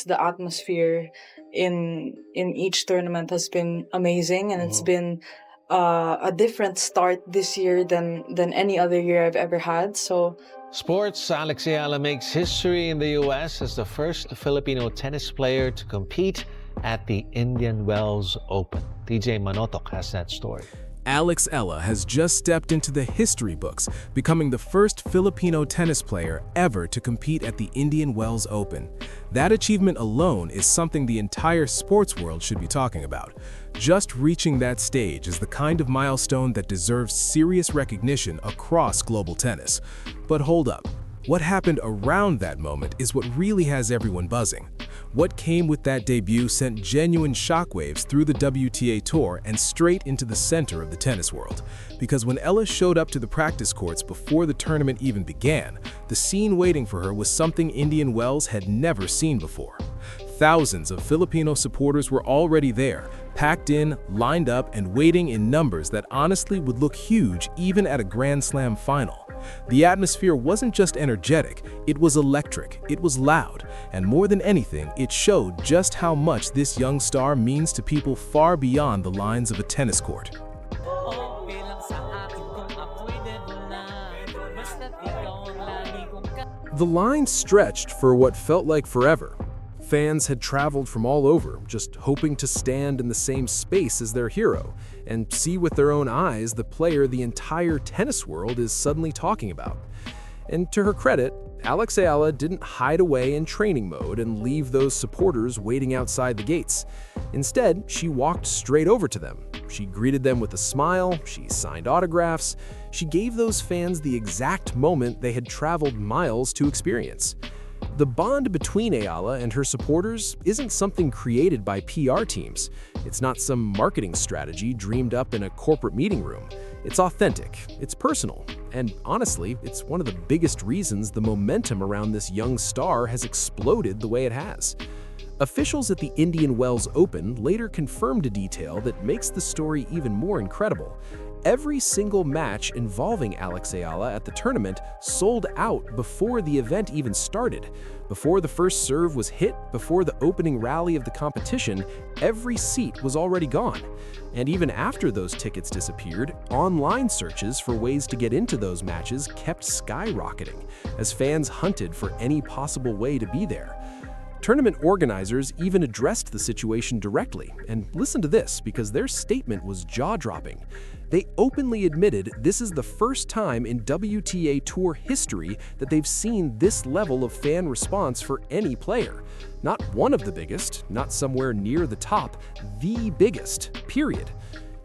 The atmosphere in each tournament has been amazing, and it's been a different start this year than any other year I've ever had. So Sports, Alex Eala makes history in the U.S. as the first Filipino tennis player to compete at the Indian Wells Open. TJ Manotok has that story. Alex Eala has just stepped into the history books, becoming the first Filipino tennis player ever to compete at the Indian Wells Open. That achievement alone is something the entire sports world should be talking about. Just reaching that stage is the kind of milestone that deserves serious recognition across global tennis. But hold up. What happened around that moment is what really has everyone buzzing. What came with that debut sent genuine shockwaves through the WTA Tour and straight into the center of the tennis world. Because when Eala showed up to the practice courts before the tournament even began, the scene waiting for her was something Indian Wells had never seen before. Thousands of Filipino supporters were already there, packed in, lined up, and waiting in numbers that honestly would look huge even at a Grand Slam final. The atmosphere wasn't just energetic, it was electric, it was loud, and more than anything, it showed just how much this young star means to people far beyond the lines of a tennis court. The line stretched for what felt like forever. Fans had traveled from all over, just hoping to stand in the same space as their hero and see with their own eyes the player the entire tennis world is suddenly talking about. And to her credit, Alex Eala didn't hide away in training mode and leave those supporters waiting outside the gates. Instead, she walked straight over to them. She greeted them with a smile, she signed autographs, she gave those fans the exact moment they had traveled miles to experience. The bond between Eala and her supporters isn't something created by PR teams. It's not some marketing strategy dreamed up in a corporate meeting room. It's authentic, it's personal, and honestly, it's one of the biggest reasons the momentum around this young star has exploded the way it has. Officials at the Indian Wells Open later confirmed a detail that makes the story even more incredible. Every single match involving Alex Eala at the tournament sold out before the event even started. Before the first serve was hit, before the opening rally of the competition, every seat was already gone. And even after those tickets disappeared, online searches for ways to get into those matches kept skyrocketing as fans hunted for any possible way to be there. Tournament organizers even addressed the situation directly, and listen to this because their statement was jaw-dropping. They openly admitted this is the first time in WTA Tour history that they've seen this level of fan response for any player. Not one of the biggest, not somewhere near the top, the biggest, period.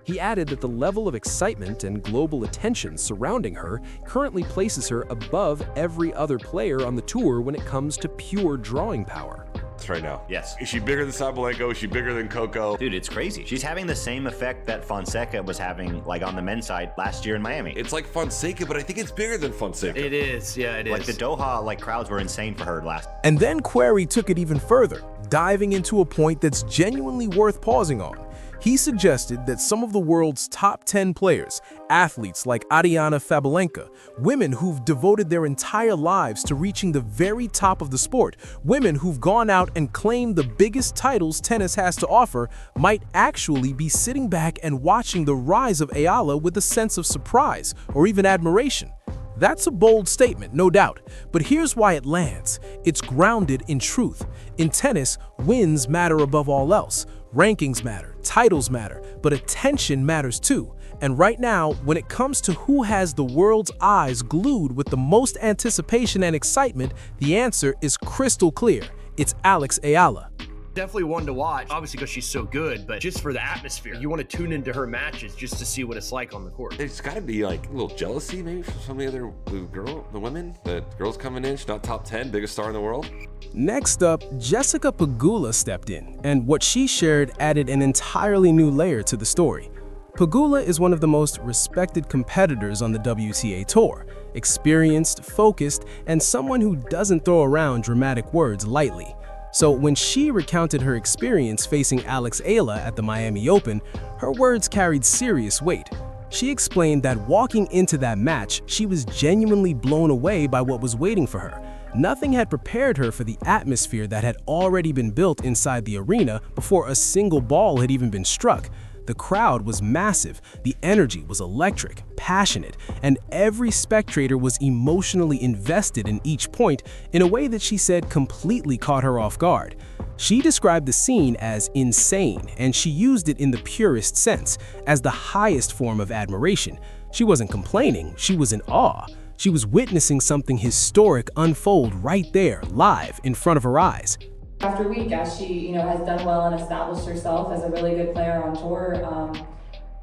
He added that the level of excitement and global attention surrounding her currently places her above every other player on the tour when it comes to pure drawing power. Right now. Yes. Is she bigger than Sabalenka? Is she bigger than Coco? Dude, it's crazy. She's having the same effect that Fonseca was having, like, on the men's side last year in Miami. It's like Fonseca, but I think it's bigger than Fonseca. It is, yeah, it is. Like, the Doha, like, crowds were insane for her last. And then Query took it even further, diving into a point that's genuinely worth pausing on. He suggested that some of the world's top 10 players, athletes like Ariana Sabalenka, women who've devoted their entire lives to reaching the very top of the sport, women who've gone out and claimed the biggest titles tennis has to offer, might actually be sitting back and watching the rise of Eala with a sense of surprise or even admiration. That's a bold statement, no doubt, but here's why it lands. It's grounded in truth. In tennis, wins matter above all else. Rankings matter, titles matter, but attention matters too. And right now, when it comes to who has the world's eyes glued with the most anticipation and excitement, the answer is crystal clear. It's Alex Eala. Definitely one to watch, obviously because she's so good, but just for the atmosphere. You want to tune into her matches just to see what it's like on the court. There's got to be like a little jealousy maybe from some of the women. The girls coming in, she's not top 10, biggest star in the world. Next up, Jessica Pegula stepped in, and what she shared added an entirely new layer to the story. Pegula is one of the most respected competitors on the WTA Tour, experienced, focused, and someone who doesn't throw around dramatic words lightly. So when she recounted her experience facing Alex Eala at the Miami Open, her words carried serious weight. She explained that walking into that match, she was genuinely blown away by what was waiting for her. Nothing had prepared her for the atmosphere that had already been built inside the arena before a single ball had even been struck. The crowd was massive, the energy was electric, passionate, and every spectator was emotionally invested in each point in a way that she said completely caught her off guard. She described the scene as insane, and she used it in the purest sense, as the highest form of admiration. She wasn't complaining, she was in awe. She was witnessing something historic unfold right there, live, in front of her eyes. After week, as she, has done well and established herself as a really good player on tour,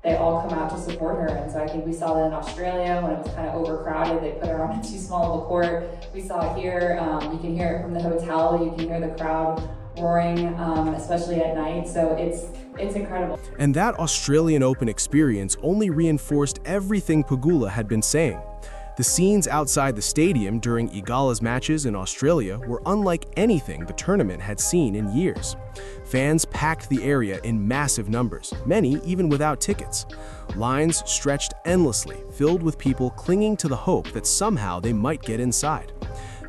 they all come out to support her. And so I think we saw that in Australia when it was kind of overcrowded. They put her on too small of a court. We saw it here. You can hear it from the hotel. You can hear the crowd roaring, especially at night. So it's incredible. And that Australian Open experience only reinforced everything Pegula had been saying. The scenes outside the stadium during Eala's matches in Australia were unlike anything the tournament had seen in years. Fans packed the area in massive numbers, many even without tickets. Lines stretched endlessly, filled with people clinging to the hope that somehow they might get inside.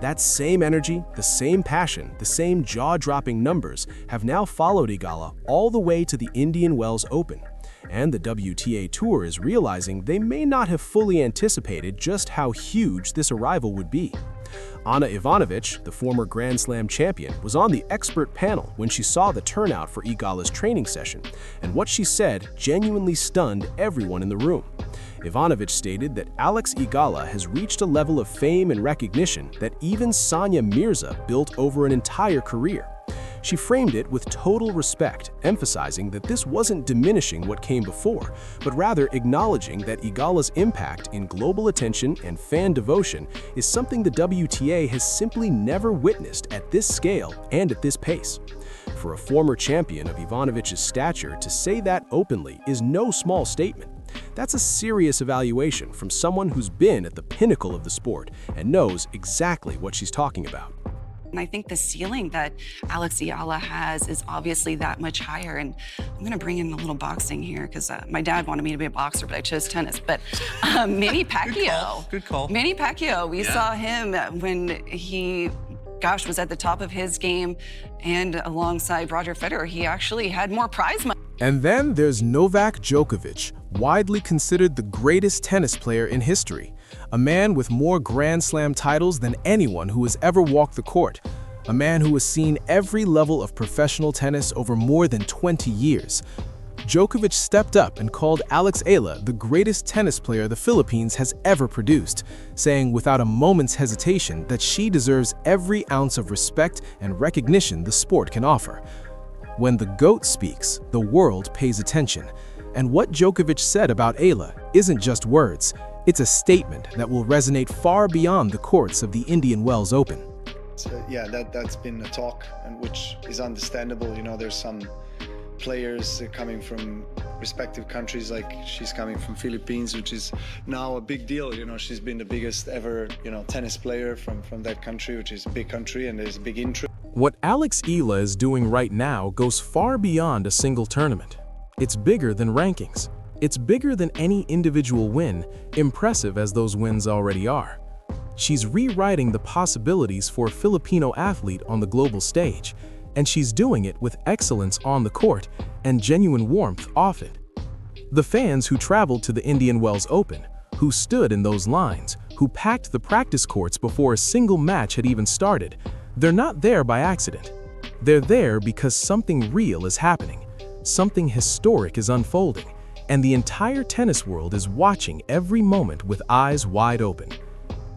That same energy, the same passion, the same jaw-dropping numbers have now followed Eala all the way to the Indian Wells Open. And the WTA Tour is realizing they may not have fully anticipated just how huge this arrival would be. Ana Ivanovic, the former Grand Slam champion, was on the expert panel when she saw the turnout for Eala's training session, and what she said genuinely stunned everyone in the room. Ivanovic stated that Alex Eala has reached a level of fame and recognition that even Sania Mirza built over an entire career. She framed it with total respect, emphasizing that this wasn't diminishing what came before, but rather acknowledging that Eala's impact in global attention and fan devotion is something the WTA has simply never witnessed at this scale and at this pace. For a former champion of Ivanovic's stature to say that openly is no small statement. That's a serious evaluation from someone who's been at the pinnacle of the sport and knows exactly what she's talking about. And I think the ceiling that Alex Eala has is obviously that much higher. And I'm going to bring in a little boxing here because my dad wanted me to be a boxer, but I chose tennis. But Manny Pacquiao. Good call. Manny Pacquiao, we saw him when he, was at the top of his game. And alongside Roger Federer, he actually had more prize money. And then there's Novak Djokovic, widely considered the greatest tennis player in history. A man with more Grand Slam titles than anyone who has ever walked the court. A man who has seen every level of professional tennis over more than 20 years. Djokovic stepped up and called Alex Eala the greatest tennis player the Philippines has ever produced, saying without a moment's hesitation that she deserves every ounce of respect and recognition the sport can offer. When the GOAT speaks, the world pays attention. And what Djokovic said about Eala isn't just words. It's a statement that will resonate far beyond the courts of the Indian Wells Open. Yeah, that's been a talk, and which is understandable. There's some players coming from respective countries, like she's coming from Philippines, which is now a big deal. She's been the biggest ever, tennis player from that country, which is a big country, and there's big interest. What Alex Eala is doing right now goes far beyond a single tournament. It's bigger than rankings. It's bigger than any individual win, impressive as those wins already are. She's rewriting the possibilities for a Filipino athlete on the global stage, and she's doing it with excellence on the court and genuine warmth off it. The fans who traveled to the Indian Wells Open, who stood in those lines, who packed the practice courts before a single match had even started, they're not there by accident. They're there because something real is happening, something historic is unfolding, and the entire tennis world is watching every moment with eyes wide open.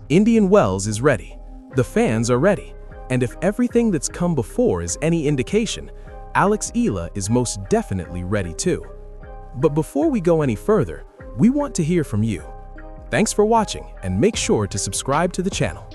Indian Wells is ready. The fans are ready. And if everything that's come before is any indication, Alex Eala is most definitely ready too. But before we go any further, we want to hear from you. Thanks for watching, and make sure to subscribe to the channel.